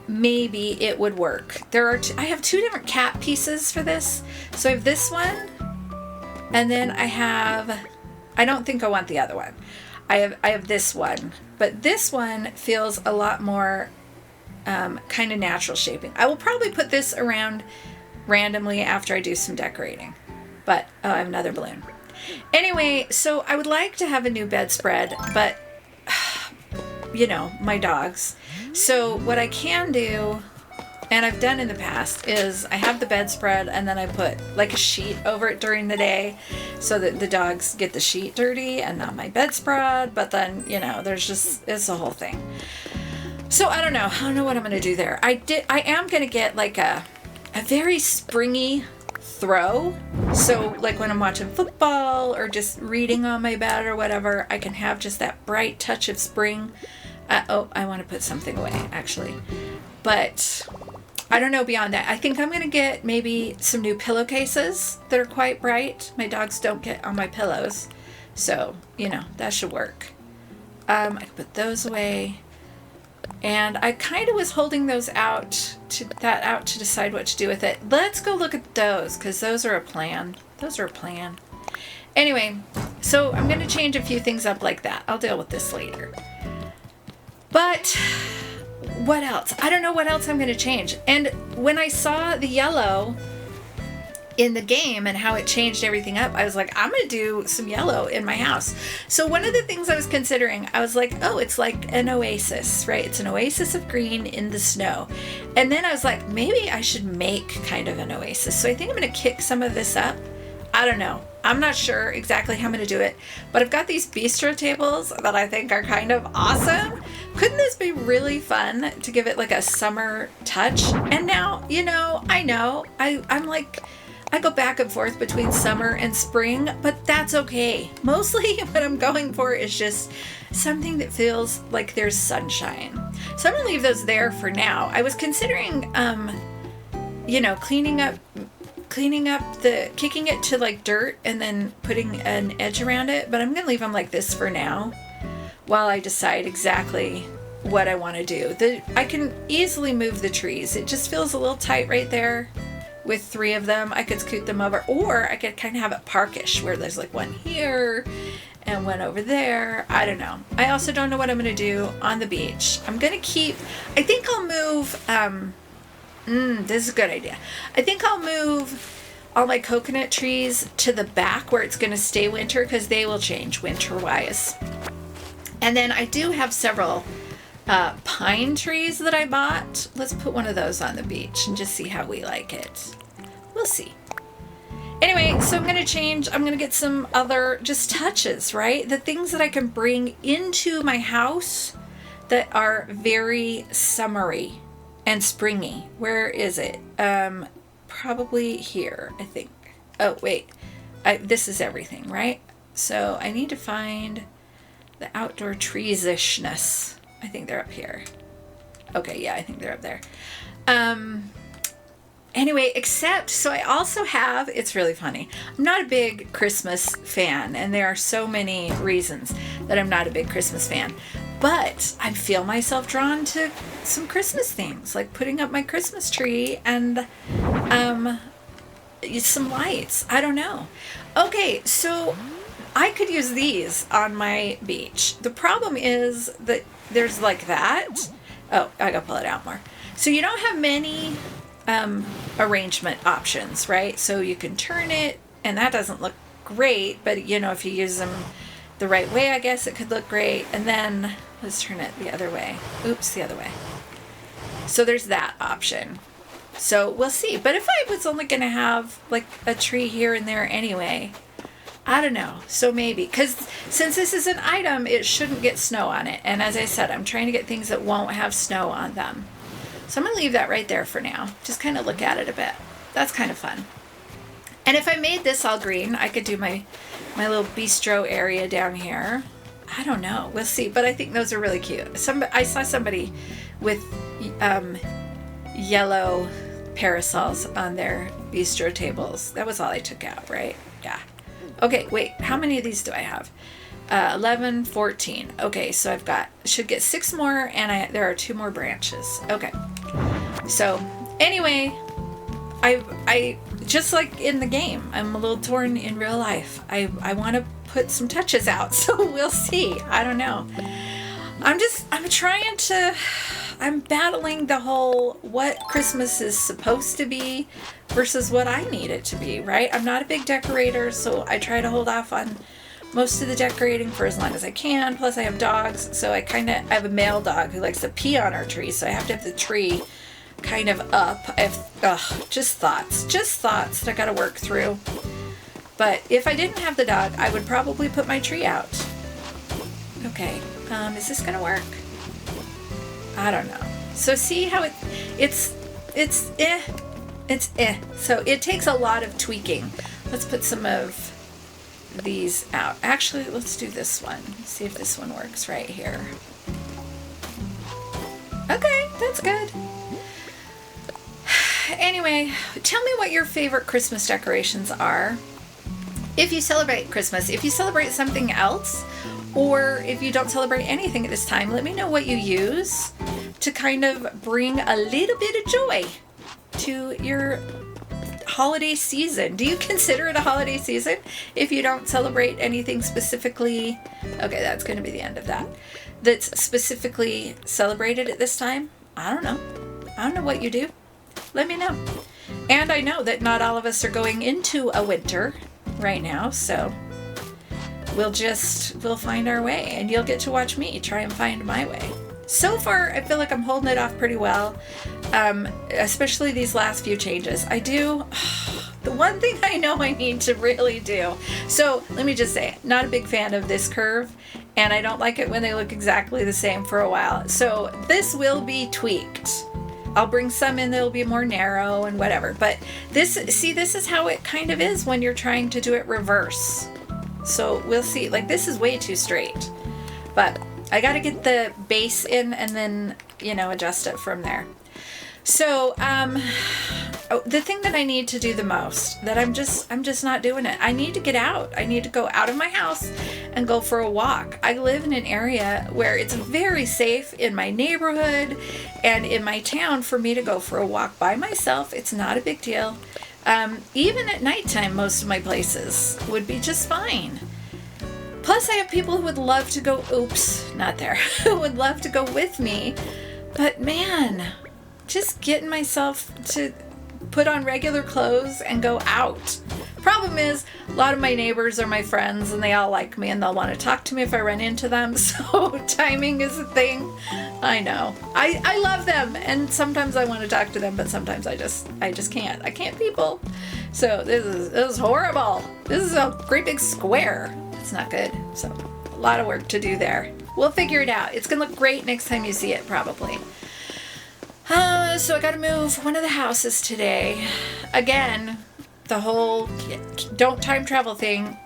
Speaker 1: Maybe it would work. I have 2 different cat pieces for this. So I have this one, and then I don't think I want the other one. I have this one, but this one feels a lot more kind of natural shaping. I will probably put this around randomly after I do some decorating. But oh, I have another balloon. Anyway, so I would like to have a new bedspread, but you know, my dogs. So what I can do, and I've done in the past, is I have the bedspread and then I put like a sheet over it during the day so that the dogs get the sheet dirty and not my bedspread. But then, you know, it's a whole thing. So I don't know what I'm going to do there. I am going to get like a very springy throw. So like when I'm watching football or just reading on my bed or whatever, I can have just that bright touch of spring. I want to put something away actually. But I don't know beyond that. I think I'm going to get maybe some new pillowcases that are quite bright. My dogs don't get on my pillows. So, you know, that should work. I can put those away. And I kind of was holding those out to decide what to do with it. Let's go look at those, because those are a plan. Those are a plan. Anyway, so I'm going to change a few things up like that. I'll deal with this later. But what else? I don't know what else I'm going to change. And when I saw the yellow in the game and how it changed everything up, I was like, I'm going to do some yellow in my house. So one of the things I was considering, I was like, oh, it's like an oasis, right? It's an oasis of green in the snow. And then I was like, maybe I should make kind of an oasis. So I think I'm going to kick some of this up. I don't know. I'm not sure exactly how I'm going to do it, but I've got these bistro tables that I think are kind of awesome. Couldn't this be really fun to give it like a summer touch? And now, you know, I'm like, I go back and forth between summer and spring, but that's okay. Mostly what I'm going for is just something that feels like there's sunshine. So I'm gonna leave those there for now. I was considering, you know, kicking it to like dirt and then putting an edge around it, but I'm gonna leave them like this for now while I decide exactly what I want to do. I can easily move the trees. It just feels a little tight right there. With 3 of them, I could scoot them over, or I could kind of have it parkish where there's like one here and one over there. I don't know. I also don't know what I'm going to do on the beach. I'm going to keep, I think I'll move, this is a good idea. I think I'll move all my coconut trees to the back where it's going to stay winter, because they will change winter-wise. And then I do have several pine trees that I bought. Let's put one of those on the beach and just see how we like it. We'll see. Anyway, so I'm going to change. I'm going to get some other just touches, right? The things that I can bring into my house that are very summery and springy. Where is it? Probably here, I think. Oh, wait. This is everything, right? So I need to find the outdoor trees-ishness. I think they're up here. Okay, yeah, I think they're up there. Anyway, so I also have, it's really funny. I'm not a big Christmas fan, and there are so many reasons that I'm not a big Christmas fan. But I feel myself drawn to some Christmas things, like putting up my Christmas tree and some lights. I don't know. Okay, so I could use these on my beach. The problem is that there's like that. Oh, I gotta pull it out more. So you don't have many arrangement options, right? So you can turn it, and that doesn't look great, but you know, if you use them the right way, I guess it could look great. And then let's turn it the other way. Oops, the other way. So there's that option. So we'll see. But if I was only gonna have like a tree here and there anyway, I don't know. So maybe, because since this is an item, it shouldn't get snow on it. And as I said, I'm trying to get things that won't have snow on them. So I'm going to leave that right there for now. Just kind of look at it a bit. That's kind of fun. And if I made this all green, I could do my little bistro area down here. I don't know. We'll see. But I think those are really cute. I saw somebody with yellow parasols on their bistro tables. That was all I took out, right? Yeah. Okay, wait, how many of these do I have? 11, 14. Okay, so should get 6 more, and there are 2 more branches. Okay. So, anyway, I just like in the game, I'm a little torn in real life. I want to put some touches out, so we'll see. I don't know. I'm battling the whole what Christmas is supposed to be versus what I need it to be, right? I'm not a big decorator, so I try to hold off on most of the decorating for as long as I can. Plus I have dogs, so I have a male dog who likes to pee on our tree, so I have to have the tree kind of up. Just thoughts that I gotta work through. But if I didn't have the dog, I would probably put my tree out. Okay, is this gonna work? I don't know. So see how it's eh. So it takes a lot of tweaking. Let's put some of these out. Actually, let's do this one. See if this one works right here. Okay, that's good. Anyway, tell me what your favorite Christmas decorations are. If you celebrate Christmas, if you celebrate something else, or if you don't celebrate anything at this time, let me know what you use. to kind of bring a little bit of joy to your holiday season. Do you consider it a holiday season if you don't celebrate anything specifically? Okay, that's going to be the end of that. That's specifically celebrated at this time. I don't know. I don't know what you do. Let me know. And I know that not all of us are going into a winter right now, so we'll find our way, and you'll get to watch me try and find my way. So far, I feel like I'm holding it off pretty well, especially these last few changes. The one thing I know I need to really do. So let me just say, not a big fan of this curve, and I don't like it when they look exactly the same for a while. So this will be tweaked. I'll bring some in that'll be more narrow and whatever. But this is how it kind of is when you're trying to do it reverse. So we'll see. Like, this is way too straight. But I got to get the base in and then, adjust it from there. So, the thing that I need to do the most, that I'm just not doing it. I need to get out. I need to go out of my house and go for a walk. I live in an area where it's very safe in my neighborhood and in my town for me to go for a walk by myself. It's not a big deal. Even at nighttime, most of my places would be just fine. Plus, I have people who would love to go, who would love to go with me. But man, just getting myself to put on regular clothes and go out. Problem is, a lot of my neighbors are my friends and they all like me and they'll want to talk to me if I run into them. So timing is a thing. I know. I love them and sometimes I want to talk to them, but sometimes I just can't. I can't people. So this is horrible. This is a great big square. It's not good. So a lot of work to do there. We'll figure it out. It's going to look great next time you see it, probably. So I got to move one of the houses today. Again, the whole don't time travel thing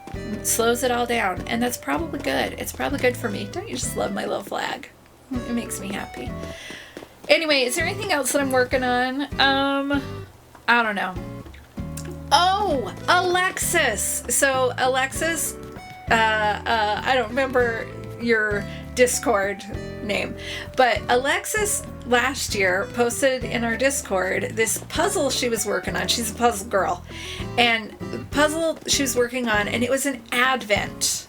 Speaker 1: slows it all down, and that's probably good. It's probably good for me. Don't you just love my little flag? It makes me happy. Anyway, is there anything else that I'm working on? I don't know. Oh, Alexis. So Alexis, I don't remember your Discord name, but Alexis last year posted in our Discord this puzzle she was working on. She's a puzzle girl, and the puzzle she was working on, and it was an advent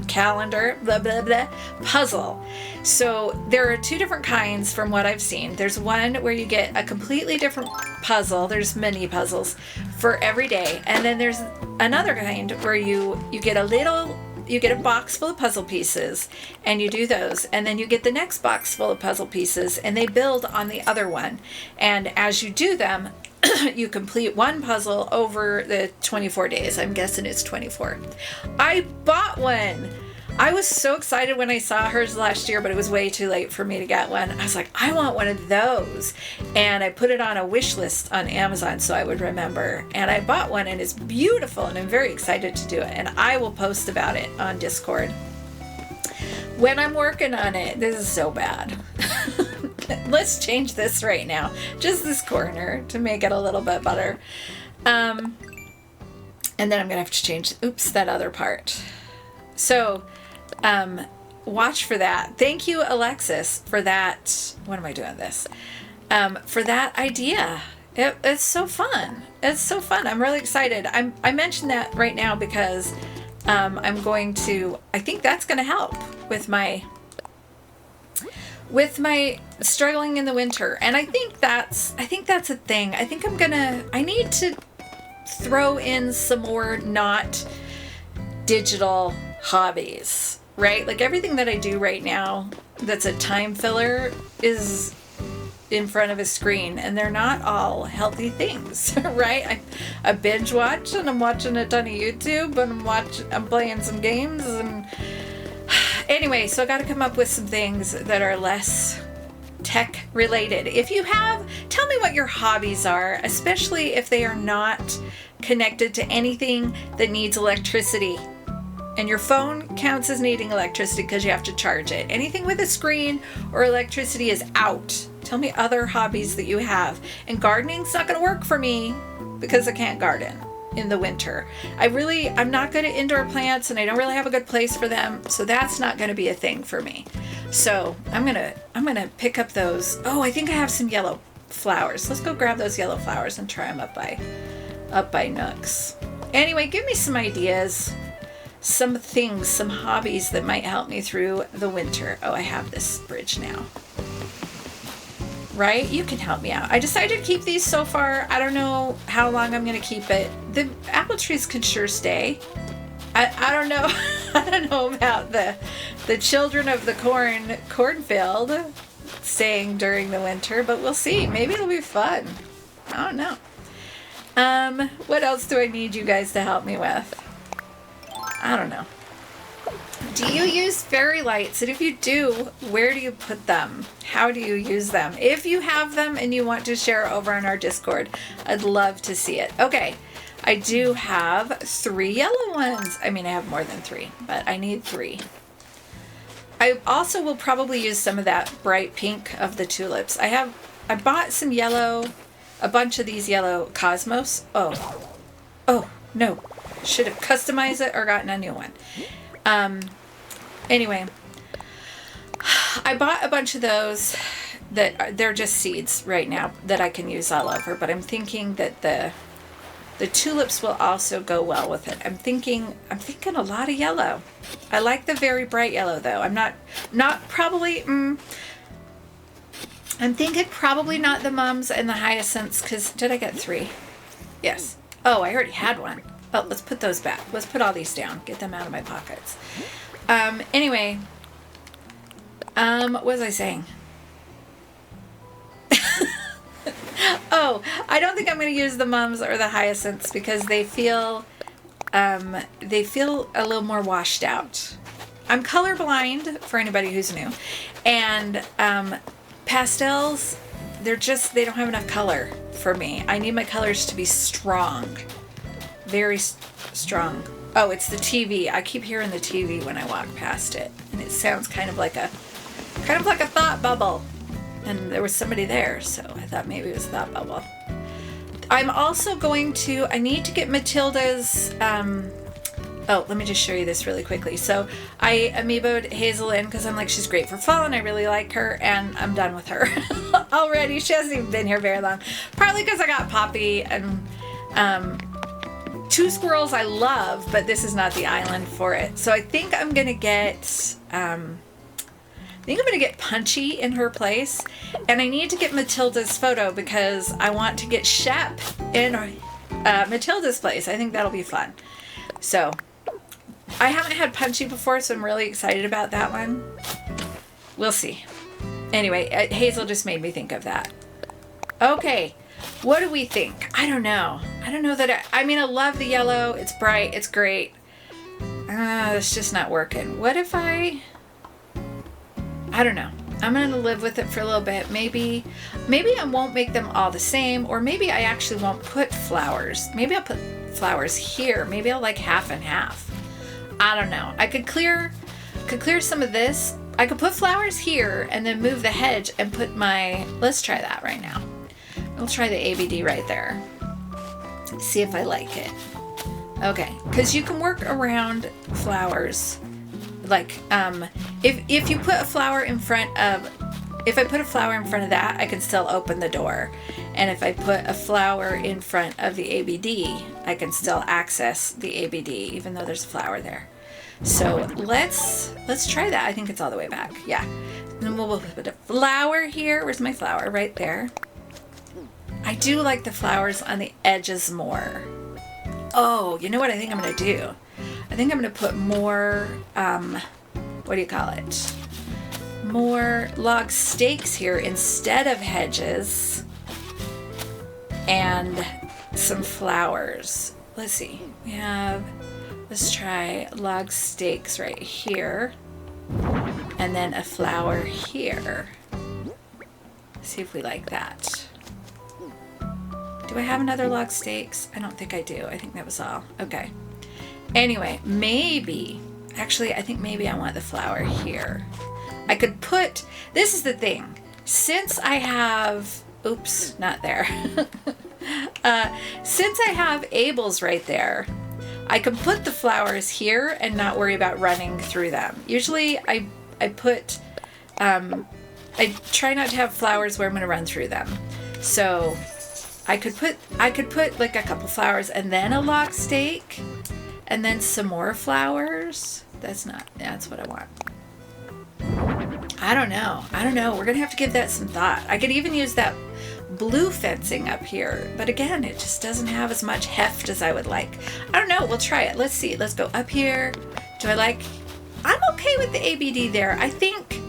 Speaker 1: calendar blah blah blah puzzle. So there are two different kinds from what I've seen. There's one where you get a completely different puzzle. There's mini puzzles for every day, and then there's another kind where you get a box full of puzzle pieces and you do those, and then you get the next box full of puzzle pieces and they build on the other one, and as you do them you complete one puzzle over the 24 days. I'm guessing it's 24. I bought one. I was so excited when I saw hers last year, but it was way too late for me to get one. I was like, I want one of those. And I put it on a wish list on Amazon so I would remember. And I bought one, and it's beautiful, and I'm very excited to do it. And I will post about it on Discord when I'm working on it. This is so bad. Let's change this right now. Just this corner to make it a little bit better. And then I'm going to have to change, that other part. So, watch for that. Thank you, Alexis, for that. What am I doing this? For that idea. It's so fun. It's so fun. I'm really excited. I mentioned that right now because I think that's going to help with my struggling in the winter. And I think that's a thing. I need to throw in some more not digital hobbies, right? Like everything that I do right now that's a time filler is in front of a screen, and they're not all healthy things, right? I binge watch, and I'm watching a ton of YouTube, and I'm playing some games, and anyway, so I got to come up with some things that are less tech related. If you have, tell me what your hobbies are, especially if they are not connected to anything that needs electricity. And your phone counts as needing electricity because you have to charge it. Anything with a screen or electricity is out. Tell me other hobbies that you have. And gardening's not going to work for me because I can't garden in the winter. I'm not good at indoor plants, and I don't really have a good place for them, so that's not going to be a thing for me. So I'm gonna pick up those. Oh, I think I have some yellow flowers. Let's go grab those yellow flowers and try them up by Nooks. Anyway, give me some ideas, some things, some hobbies that might help me through the winter. Oh, I have this bridge now. Right? You can help me out. I decided to keep these so far. I don't know how long I'm going to keep it. The apple trees could sure stay. I don't know. I don't know about the children of the cornfield staying during the winter, but we'll see. Maybe it'll be fun. I don't know. What else do I need you guys to help me with? I don't know. Do you use fairy lights? And if you do, where do you put them? How do you use them? If you have them and you want to share over on our Discord, I'd love to see it. Okay, I do have 3 yellow ones. I mean, I have more than 3, but I need 3. I also will probably use some of that bright pink of the tulips. I bought some yellow, a bunch of these yellow cosmos. Oh, no. Should have customized it or gotten a new one. Anyway, I bought a bunch of those that they're just seeds right now that I can use all over, but I'm thinking that the tulips will also go well with it. I'm thinking a lot of yellow. I like the very bright yellow though. I'm thinking probably not the mums and the hyacinths, because did I get 3? Yes. Oh, I already had one. Oh, let's put those back. Let's put all these down. Get them out of my pockets. Anyway, what was I saying? Oh, I don't think I'm going to use the mums or the hyacinths because they feel a little more washed out. I'm colorblind for anybody who's new, and pastels, they don't have enough color for me. I need my colors to be strong, very strong. Oh, it's the TV. I keep hearing the TV when I walk past it, and it sounds kind of like a thought bubble. And there was somebody there, so I thought maybe it was a thought bubble. I'm also I need to get Matilda's, let me just show you this really quickly. So I amiiboed Hazel in because I'm like, she's great for fall and I really like her, and I'm done with her already. She hasn't even been here very long. Partly because I got Poppy and 2 squirrels I love, but this is not the island for it. So I think I'm gonna get Punchy in her place, and I need to get Matilda's photo because I want to get Shep in Matilda's place. I think that'll be fun. So I haven't had Punchy before, so I'm really excited about that one. We'll see. Anyway, Hazel just made me think of that. Okay. What do we think? I don't know. I don't know that I mean, I love the yellow. It's bright. It's great. It's just not working. What if I don't know. I'm going to live with it for a little bit. Maybe I won't make them all the same, or maybe I actually won't put flowers. Maybe I'll put flowers here. Maybe I'll like half and half. I don't know. I could clear some of this. I could put flowers here and then move the hedge and put let's try that right now. We'll try the ABD right there. See if I like it. Okay, because you can work around flowers. Like, if you put a flower in front of, if I put a flower in front of that, I can still open the door. And if I put a flower in front of the ABD, I can still access the ABD, even though there's a flower there. So let's try that. I think it's all the way back. Yeah. And then we'll put a flower here. Where's my flower? Right there. I do like the flowers on the edges more. Oh, you know what I think I'm going to do? I think I'm going to put more, what do you call it? More log stakes here instead of hedges, and some flowers. Let's see. Let's try log stakes right here, and then a flower here. See if we like that. Do I have another log stakes? I don't think I do. I think that was all. Okay. Anyway, actually, I think maybe I want the flower here. I could put, this is the thing. Since I have, oops, not there. Since I have Abel's right there, I can put the flowers here and not worry about running through them. Usually I put I try not to have flowers where I'm going to run through them. So I could put like a couple flowers and then a lock stake and then some more flowers. That's what I want. I don't know. We're going to have to give that some thought. I could even use that blue fencing up here, but again, it just doesn't have as much heft as I would like. I don't know. We'll try it. Let's see. Let's go up here. I'm okay with the ABD there. I think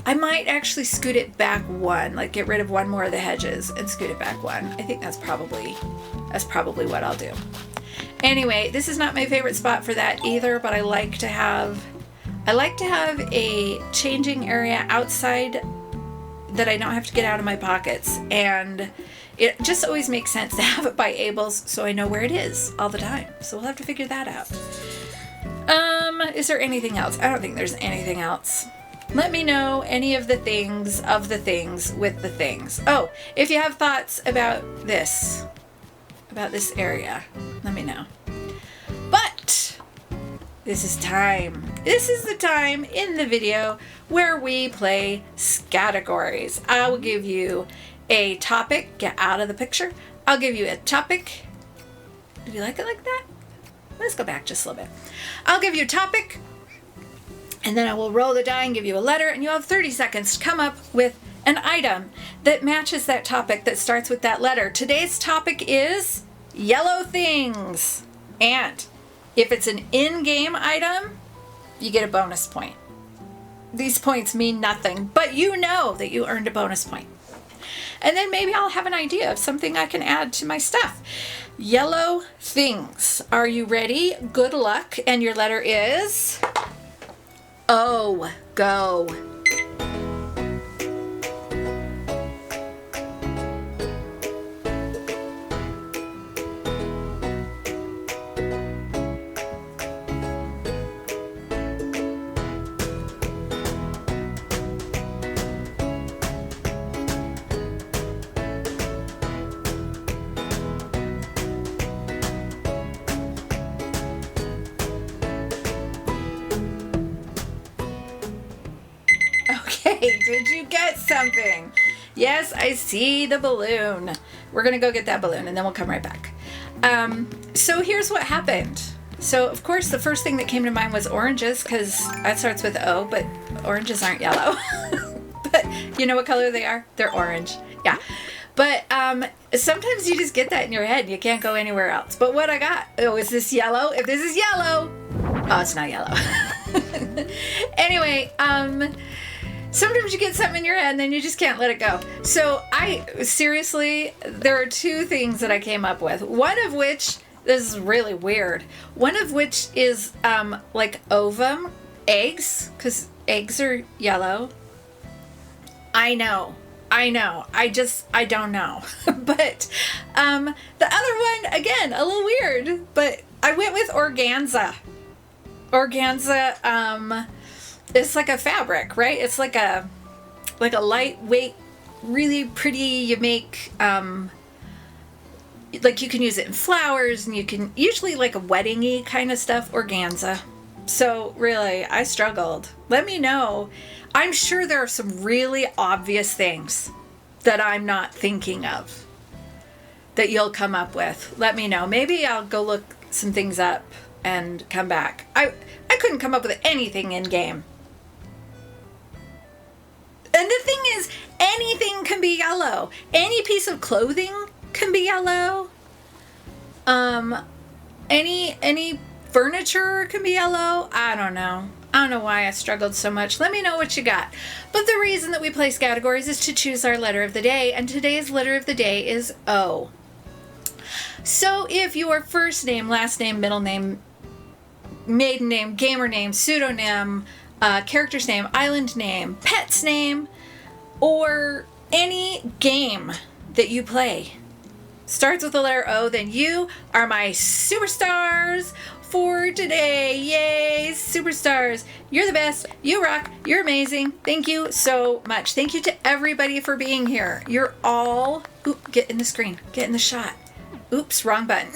Speaker 1: I might actually scoot it back one, like get rid of one more of the hedges and scoot it back one. I think that's probably what I'll do. Anyway, this is not my favorite spot for that either, but I like to have a changing area outside that I don't have to get out of my pockets, and it just always makes sense to have it by Abel's so I know where it is all the time. So we'll have to figure that out. Is there anything else? I don't think there's anything else. Let me know any of the things with the things. Oh, if you have thoughts about this area, let me know. But this is time. This is the time in the video where we play categories. I will give you a topic. Get out of the picture. I'll give you a topic. Did you like it like that? Let's go back just a little bit. I'll give you a topic, and then I will roll the die and give you a letter, and you have 30 seconds to come up with an item that matches that topic that starts with that letter. Today's topic is yellow things. And if it's an in-game item, you get a bonus point. These points mean nothing, but you know that you earned a bonus point. And then maybe I'll have an idea of something I can add to my stuff. Yellow things. Are you ready? Good luck. And your letter is O. Go. Did you get something? Yes, I see the balloon. We're going to go get that balloon and then we'll come right back. So here's what happened. So, of course, the first thing that came to mind was oranges because that starts with O, but oranges aren't yellow. But you know what color they are? They're orange. Yeah. But sometimes you just get that in your head and you can't go anywhere else. But what I got? Oh, is this yellow? If this is yellow. Oh, it's not yellow. Anyway, sometimes you get something in your head and then you just can't let it go. So there are two things that I came up with. One of which, this is really weird. One of which is like ovum, eggs, because eggs are yellow. I know. I don't know. But the other one, again, a little weird, but I went with organza. Organza, it's like a fabric, right? It's like a lightweight, really pretty. You make like you can use it in flowers, and you can usually like a wedding-y kind of stuff. Organza. So really, I struggled. Let me know. I'm sure there are some really obvious things that I'm not thinking of that you'll come up with. Let me know. Maybe I'll go look some things up and come back. I couldn't come up with anything in game. And the thing is, anything can be yellow. Any piece of clothing can be yellow. Any furniture can be yellow. I don't know why I struggled so much. Let me know what you got. But the reason that we place categories is to choose our letter of the day, and today's letter of the day is O. So if your first name, last name, middle name, maiden name, gamer name, pseudonym, character's name, island name, pet's name, or any game that you play starts with the letter O, then you are my superstars for today. Yay, superstars. You're the best. You rock. You're amazing. Thank you so much. Thank you to everybody for being here. You're all... Oop, get in the screen. Get in the shot. Oops, wrong button.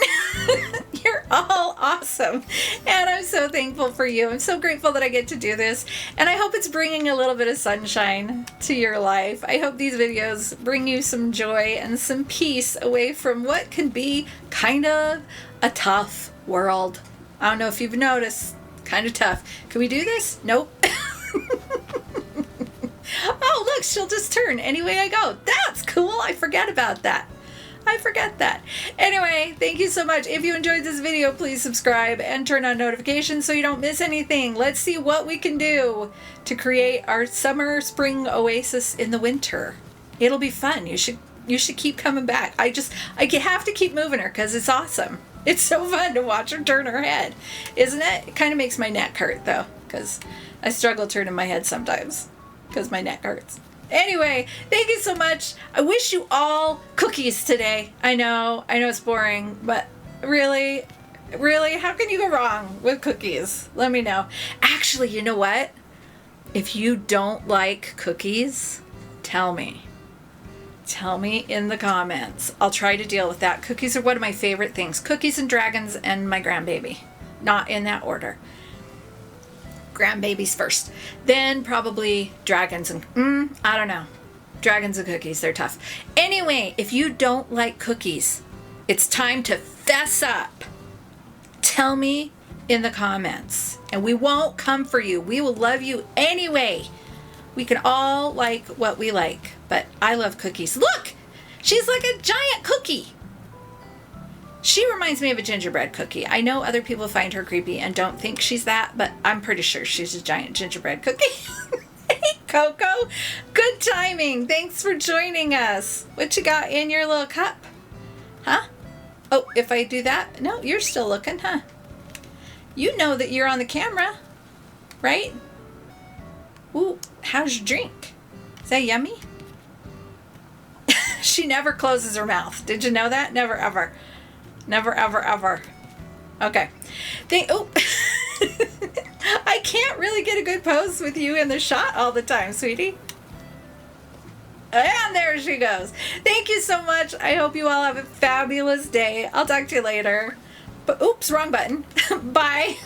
Speaker 1: You're You're all awesome. And I'm so thankful for you. I'm so grateful that I get to do this. And I hope it's bringing a little bit of sunshine to your life. I hope these videos bring you some joy and some peace away from what can be kind of a tough world. I don't know if you've noticed, kind of tough. Can we do this? Nope. Oh, look, she'll just turn any way I go. That's cool. I forget about that. I forget that. Anyway, thank you so much. If you enjoyed this video, please subscribe and turn on notifications so you don't miss anything. Let's see what we can do to create our summer spring oasis in the winter. It'll be fun. You should keep coming back. I have to keep moving her because it's awesome. It's so fun to watch her turn her head, isn't it? It kind of makes my neck hurt though, because I struggle turning my head sometimes because my neck hurts. Anyway, thank you so much. I wish you all cookies today. I know it's boring, but really, how can you go wrong with cookies? Let me know. Actually, you know what? If you don't like cookies, tell me. Tell me in the comments. I'll try to deal with that. Cookies are one of my favorite things. Cookies and dragons and my grandbaby. Not in that order. Grandbabies first. Then probably dragons and... I don't know. Dragons and cookies, they're tough. Anyway, if you don't like cookies, it's time to fess up. Tell me in the comments. And we won't come for you. We will love you anyway. We can all like what we like. But I love cookies. Look! She's like a giant cookie. She reminds me of a gingerbread cookie. I know other people find her creepy and don't think she's that, but I'm pretty sure she's a giant gingerbread cookie. Hey, Coco. Good timing. Thanks for joining us. What you got in your little cup? Huh? Oh, if I do that? No, you're still looking, huh? You know that you're on the camera, right? Ooh, how's your drink? Is that yummy? She never closes her mouth. Did you know that? Never, ever. Never, ever, ever. Okay. Oh. I can't really get a good pose with you in the shot all the time, sweetie. And there she goes. Thank you so much. I hope you all have a fabulous day. I'll talk to you later. But oops, wrong button. Bye.